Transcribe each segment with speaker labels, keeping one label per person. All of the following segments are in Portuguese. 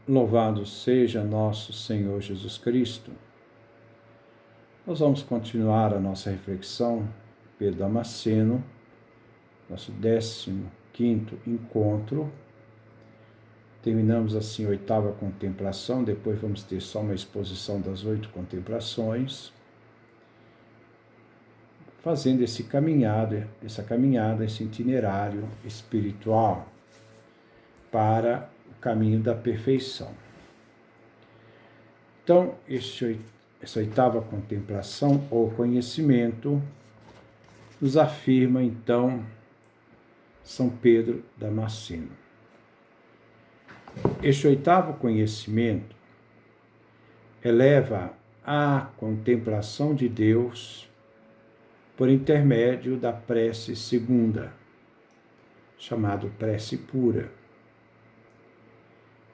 Speaker 1: Louvado seja nosso Senhor Jesus Cristo. Nós vamos continuar a nossa reflexão, Pedro Damasceno, nosso 15º encontro. Terminamos assim a 8ª contemplação, depois vamos ter só uma exposição das 8 contemplações, fazendo essa caminhada, esse itinerário espiritual para o caminho da perfeição. Então, essa 8ª contemplação ou conhecimento nos afirma, então, São Pedro Damasceno. Este 8º conhecimento eleva à contemplação de Deus por intermédio da prece segunda, chamada prece pura,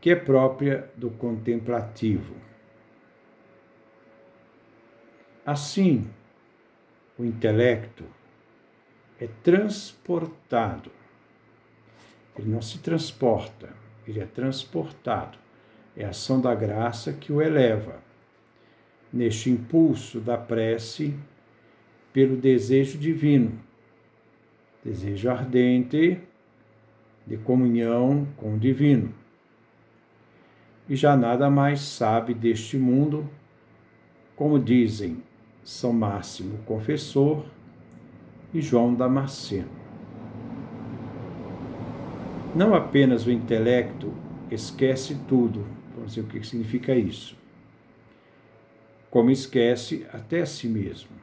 Speaker 1: que é própria do contemplativo. Assim, o intelecto é transportado. Ele não se transporta, ele é transportado. É a ação da graça que o eleva, neste impulso da prece, pelo desejo divino, desejo ardente de comunhão com o divino. E já nada mais sabe deste mundo, como dizem São Máximo Confessor e João Damasceno. Não apenas o intelecto esquece tudo, vamos ver o que significa isso, como esquece até a si mesmo.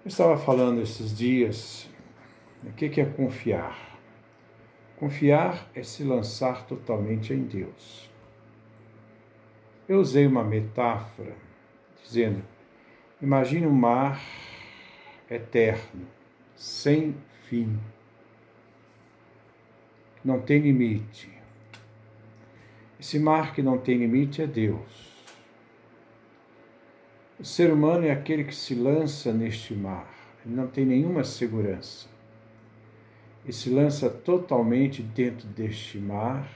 Speaker 1: Eu estava falando esses dias, o que é confiar? Confiar é se lançar totalmente em Deus. Eu usei uma metáfora dizendo, imagine um mar eterno, sem fim, não tem limite. Esse mar que não tem limite é Deus. O ser humano é aquele que se lança neste mar, ele não tem nenhuma segurança. E se lança totalmente dentro deste mar,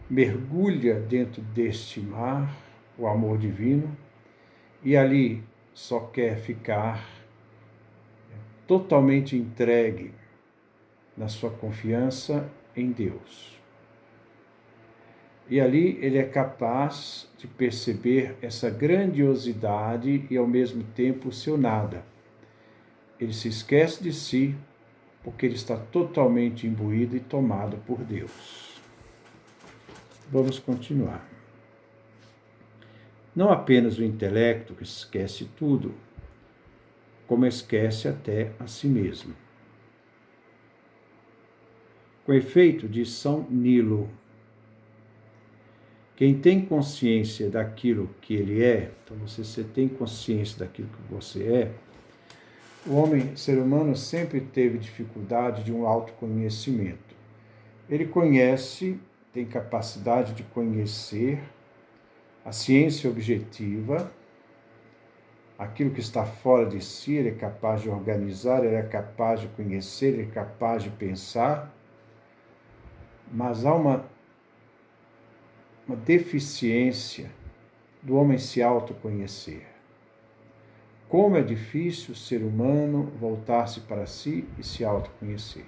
Speaker 1: mergulha dentro deste mar, o amor divino, e ali só quer ficar totalmente entregue na sua confiança em Deus. E ali ele é capaz de perceber essa grandiosidade e ao mesmo tempo o seu nada. Ele se esquece de si porque ele está totalmente imbuído e tomado por Deus. Vamos continuar. Não apenas o intelecto que esquece tudo, como esquece até a si mesmo. Com efeito de São Nilo, quem tem consciência daquilo que ele é, então você tem consciência daquilo que você é, o homem, ser humano, sempre teve dificuldade de um autoconhecimento. Ele conhece, tem capacidade de conhecer a ciência objetiva, aquilo que está fora de si, ele é capaz de organizar, ele é capaz de conhecer, ele é capaz de pensar, mas há uma deficiência do homem se autoconhecer. Como é difícil o ser humano voltar-se para si e se autoconhecer.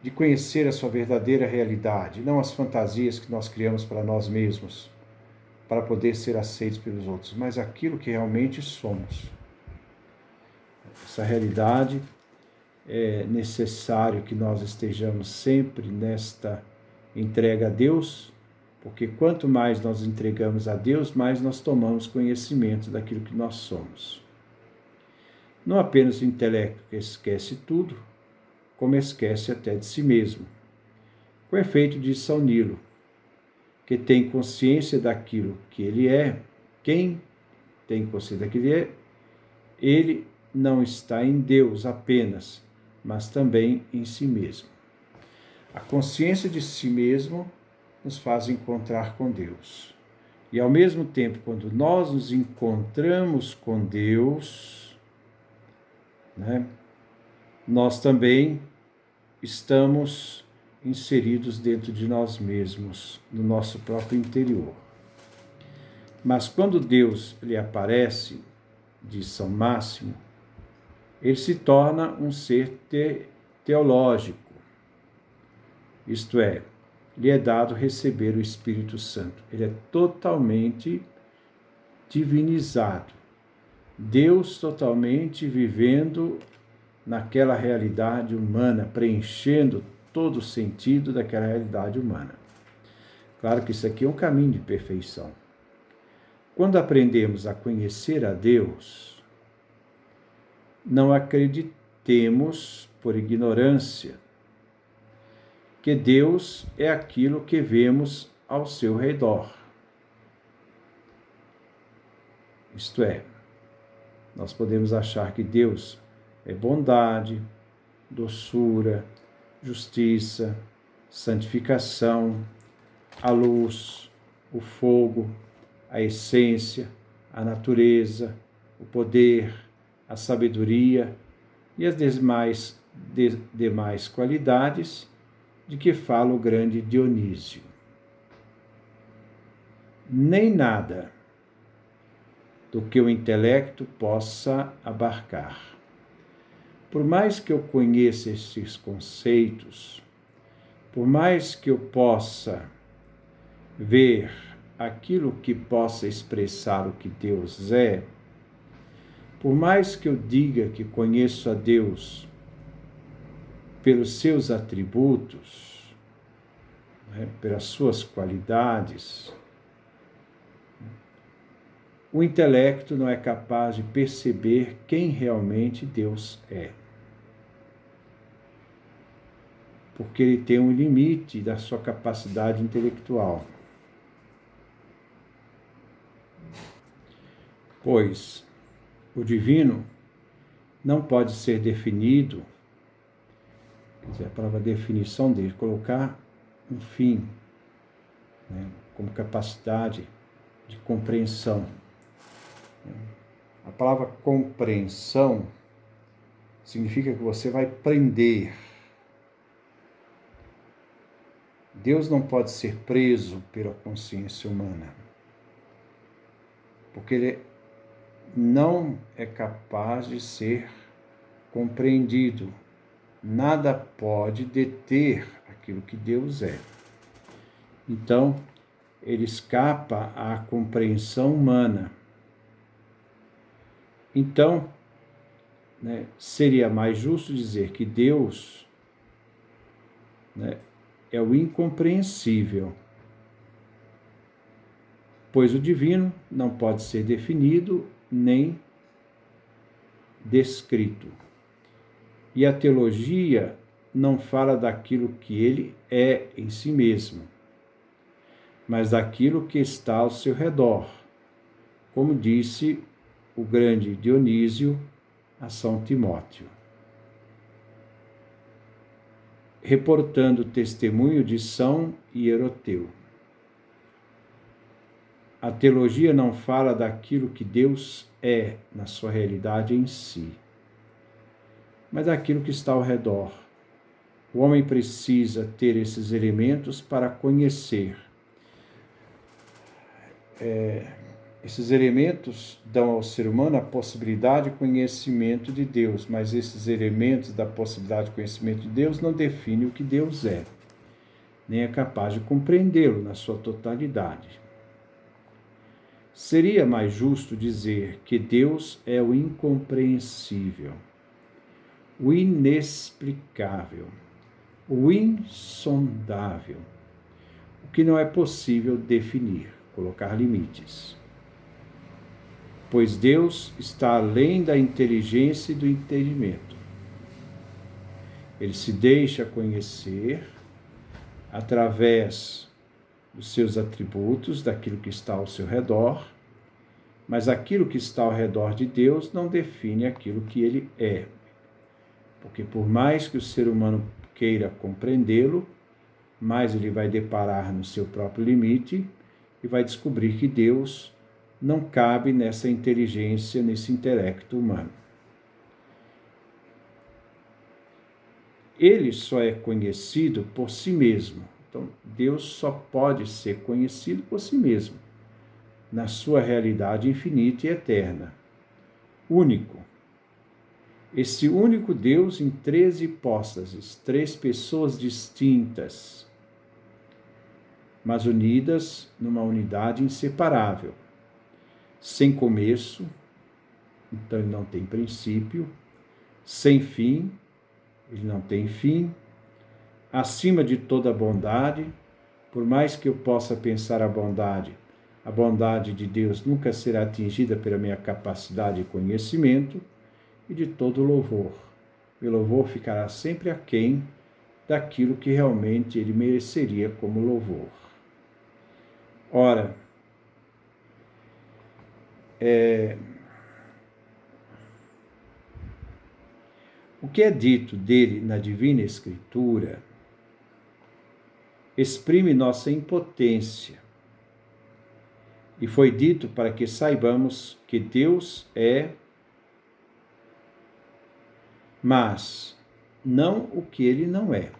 Speaker 1: De conhecer a sua verdadeira realidade, não as fantasias que nós criamos para nós mesmos, para poder ser aceitos pelos outros, mas aquilo que realmente somos. Essa realidade é necessário que nós estejamos sempre nesta entrega a Deus, porque quanto mais nós entregamos a Deus, mais nós tomamos conhecimento daquilo que nós somos. Não apenas o intelecto que esquece tudo, como esquece até de si mesmo. Com efeito de São Nilo, que tem consciência daquilo que ele é, quem tem consciência daquilo que ele não está em Deus apenas, mas também em si mesmo. A consciência de si mesmo nos faz encontrar com Deus. E ao mesmo tempo, quando nós nos encontramos com Deus, nós também estamos inseridos dentro de nós mesmos, no nosso próprio interior. Mas quando Deus lhe aparece, diz São Máximo, ele se torna um ser teológico, isto é, lhe é dado receber o Espírito Santo. Ele é totalmente divinizado. Deus totalmente vivendo naquela realidade humana, preenchendo todo o sentido daquela realidade humana. Claro que isso aqui é um caminho de perfeição. Quando aprendemos a conhecer a Deus, não acreditemos por ignorância que Deus é aquilo que vemos ao seu redor. Isto é, nós podemos achar que Deus é bondade, doçura, justiça, santificação, a luz, o fogo, a essência, a natureza, o poder, a sabedoria e as demais qualidades de que fala o grande Dionísio. Nem nada do que o intelecto possa abarcar. Por mais que eu conheça esses conceitos, por mais que eu possa ver aquilo que possa expressar o que Deus é, por mais que eu diga que conheço a Deus pelos seus atributos, pelas suas qualidades, o intelecto não é capaz de perceber quem realmente Deus é. Porque ele tem um limite da sua capacidade intelectual. Pois o divino não pode ser definido, quer dizer, a palavra definição dele, colocar um fim, como capacidade de compreensão. A palavra compreensão significa que você vai prender. Deus não pode ser preso pela consciência humana, porque ele não é capaz de ser compreendido. Nada pode deter aquilo que Deus é. Então, ele escapa à compreensão humana. Então, seria mais justo dizer que Deus é o incompreensível, pois o divino não pode ser definido nem descrito. E a teologia não fala daquilo que ele é em si mesmo, mas daquilo que está ao seu redor, como disse o grande Dionísio a São Timóteo. Reportando o testemunho de São Hieroteu. A teologia não fala daquilo que Deus é na sua realidade em si, mas daquilo que está ao redor. O homem precisa ter esses elementos para conhecer. Esses elementos dão ao ser humano a possibilidade de conhecimento de Deus, mas esses elementos da possibilidade de conhecimento de Deus não definem o que Deus é, nem é capaz de compreendê-lo na sua totalidade. Seria mais justo dizer que Deus é o incompreensível, o inexplicável, o insondável, o que não é possível definir, colocar limites. Pois Deus está além da inteligência e do entendimento. Ele se deixa conhecer através dos seus atributos, daquilo que está ao seu redor, mas aquilo que está ao redor de Deus não define aquilo que ele é. Porque por mais que o ser humano queira compreendê-lo, mais ele vai deparar no seu próprio limite e vai descobrir que Deus não cabe nessa inteligência, nesse intelecto humano. ele só é conhecido por si mesmo. Então, Deus só pode ser conhecido por si mesmo, na sua realidade infinita e eterna. Único. Esse único Deus em 3 hipóstases, 3 pessoas distintas, mas unidas numa unidade inseparável, sem começo, então ele não tem princípio, sem fim, ele não tem fim, acima de toda bondade, por mais que eu possa pensar a bondade de Deus nunca será atingida pela minha capacidade e conhecimento, e de todo louvor. Meu louvor ficará sempre aquém daquilo que realmente ele mereceria como louvor. Ora, o que é dito dele na Divina Escritura exprime nossa impotência. E foi dito para que saibamos que Deus é, mas não o que ele não é.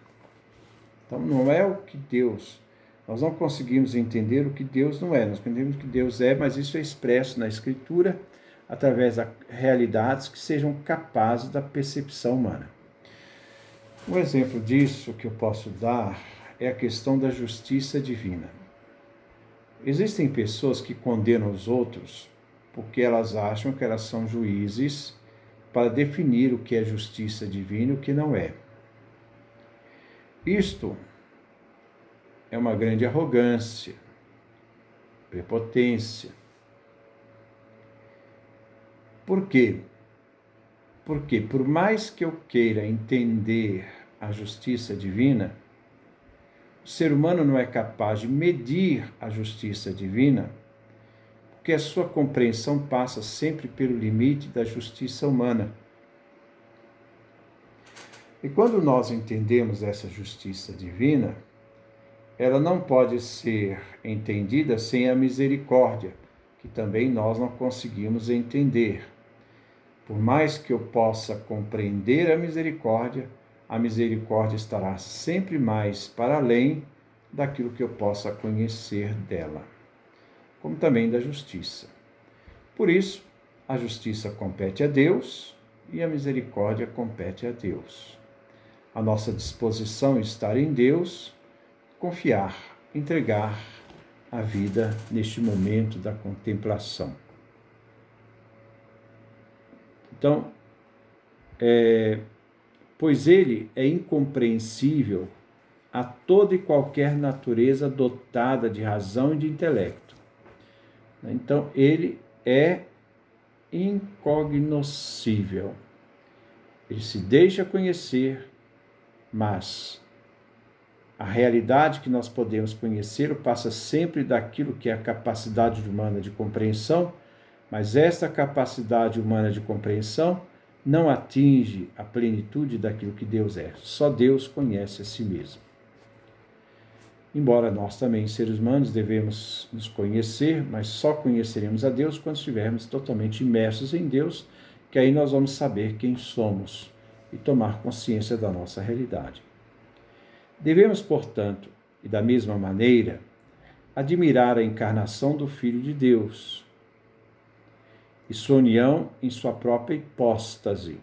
Speaker 1: Então, não é o que Deus... Nós não conseguimos entender o que Deus não é. Nós entendemos o que Deus é, mas isso é expresso na Escritura através de realidades que sejam capazes da percepção humana. Um exemplo disso que eu posso dar é a questão da justiça divina. Existem pessoas que condenam os outros porque elas acham que elas são juízes para definir o que é justiça divina e o que não é. Isto é uma grande arrogância, prepotência. Por quê? Porque por mais que eu queira entender a justiça divina, o ser humano não é capaz de medir a justiça divina, porque a sua compreensão passa sempre pelo limite da justiça humana. E quando nós entendemos essa justiça divina, ela não pode ser entendida sem a misericórdia, que também nós não conseguimos entender. Por mais que eu possa compreender a misericórdia estará sempre mais para além daquilo que eu possa conhecer dela, como também da justiça. Por isso, a justiça compete a Deus e a misericórdia compete a Deus. A nossa disposição é estar em Deus, confiar, entregar a vida neste momento da contemplação. Então, pois ele é incompreensível a toda e qualquer natureza dotada de razão e de intelecto. Então, ele é incognoscível. Ele se deixa conhecer, mas a realidade que nós podemos conhecer passa sempre daquilo que é a capacidade humana de compreensão, mas esta capacidade humana de compreensão não atinge a plenitude daquilo que Deus é. Só Deus conhece a si mesmo. Embora nós também, seres humanos, devemos nos conhecer, mas só conheceremos a Deus quando estivermos totalmente imersos em Deus, que aí nós vamos saber quem somos e tomar consciência da nossa realidade. Devemos, portanto, e da mesma maneira, admirar a encarnação do Filho de Deus e sua união em sua própria hipóstase,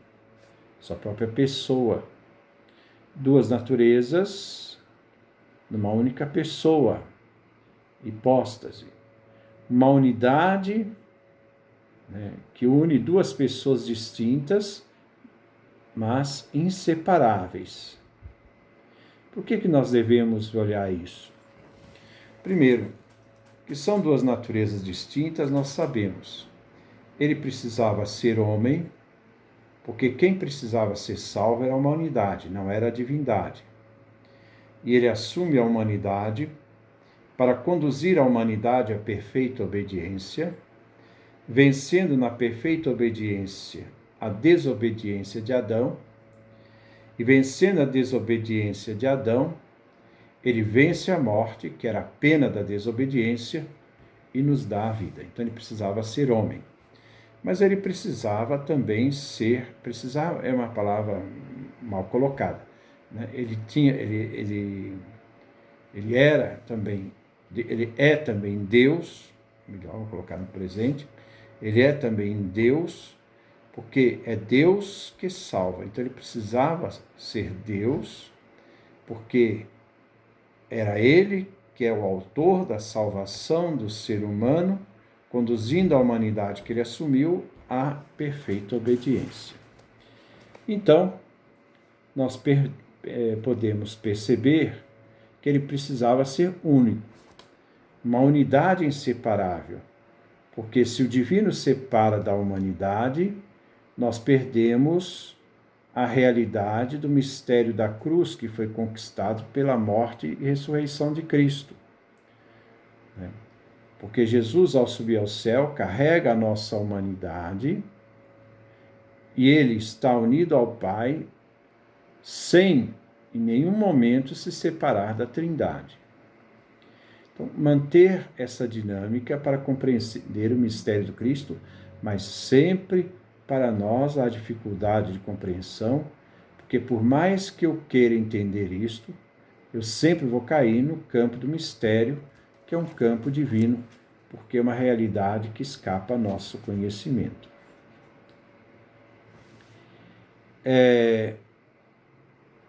Speaker 1: sua própria pessoa. 2 naturezas numa única pessoa, hipóstase. Uma unidade, que une 2 pessoas distintas, mas inseparáveis. Por que nós devemos olhar isso? Primeiro, que são 2 naturezas distintas, nós sabemos. Ele precisava ser homem, porque quem precisava ser salvo era a humanidade, não era a divindade. E ele assume a humanidade para conduzir a humanidade à perfeita obediência, vencendo na perfeita obediência a desobediência de Adão, e vencendo a desobediência de Adão, ele vence a morte, que era a pena da desobediência, e nos dá a vida. Então ele precisava ser homem. Mas ele precisava também ser, precisar é uma palavra mal colocada, né? Ele é também Deus, melhor vou colocar no presente, ele é também Deus, porque é Deus que salva. Então ele precisava ser Deus, porque era ele que é o autor da salvação do ser humano, conduzindo a humanidade que ele assumiu à perfeita obediência. Então, nós podemos perceber que ele precisava ser único, uma unidade inseparável, porque se o divino separa da humanidade, nós perdemos a realidade do mistério da cruz que foi conquistado pela morte e ressurreição de Cristo. Porque Jesus, ao subir ao céu, carrega a nossa humanidade e ele está unido ao Pai sem, em nenhum momento, se separar da Trindade. Então, manter essa dinâmica para compreender o mistério do Cristo, mas sempre para nós há dificuldade de compreensão, porque por mais que eu queira entender isto, eu sempre vou cair no campo do mistério, que é um campo divino, porque é uma realidade que escapa ao nosso conhecimento.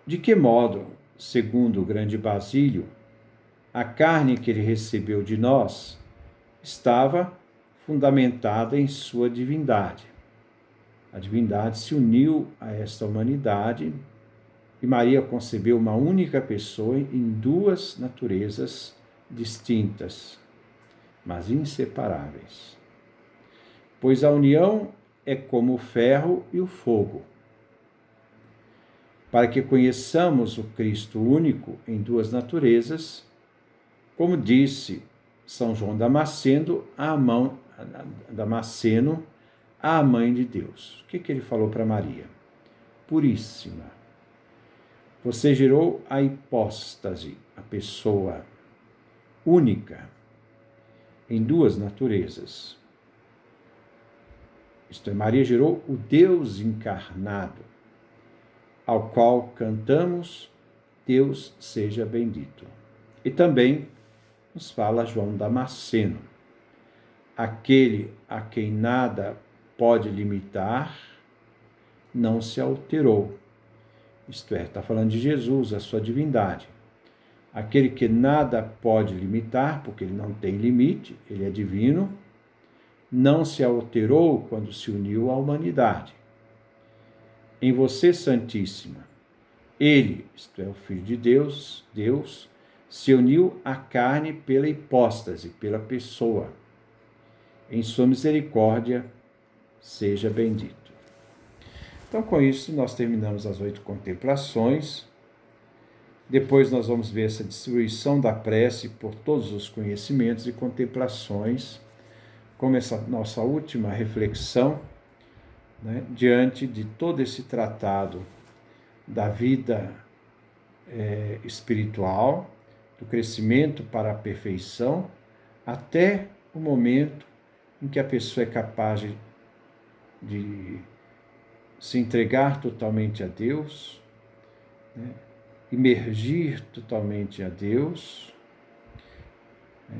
Speaker 1: De que modo, segundo o grande Basílio, a carne que ele recebeu de nós estava fundamentada em sua divindade. A divindade se uniu a esta humanidade e Maria concebeu uma única pessoa em duas naturezas distintas, mas inseparáveis. Pois a união é como o ferro e o fogo. Para que conheçamos o Cristo único em duas naturezas, como disse São João Damasceno, a mãe de Deus. O que ele falou para Maria? Puríssima, você gerou a hipóstase, a pessoa única, em duas naturezas. Isto é, Maria gerou o Deus encarnado, ao qual cantamos, Deus seja bendito. E também nos fala João Damasceno, aquele a quem nada pode limitar, não se alterou. Isto é, está falando de Jesus, a sua divindade. Aquele que nada pode limitar, porque ele não tem limite, ele é divino, não se alterou quando se uniu à humanidade. Em você, Santíssima, ele, isto é, o Filho de Deus, se uniu à carne pela hipóstase, pela pessoa. Em sua misericórdia, seja bendito. Então, com isso, nós terminamos as 8 contemplações. Depois nós vamos ver essa distribuição da prece por todos os conhecimentos e contemplações, como essa nossa última reflexão, né, diante de todo esse tratado da vida espiritual, do crescimento para a perfeição, até o momento em que a pessoa é capaz de se entregar totalmente a Deus, né, imergir totalmente a Deus, né,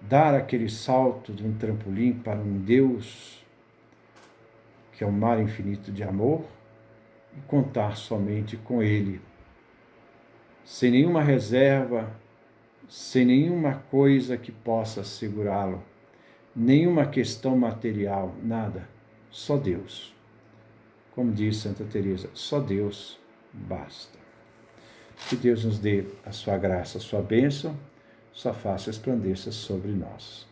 Speaker 1: dar aquele salto de um trampolim para um Deus que é um mar infinito de amor e contar somente com Ele, sem nenhuma reserva, sem nenhuma coisa que possa segurá-lo, nenhuma questão material, nada, só Deus. Como diz Santa Teresa, só Deus basta. Que Deus nos dê a sua graça, a sua bênção, sua face resplandeça sobre nós.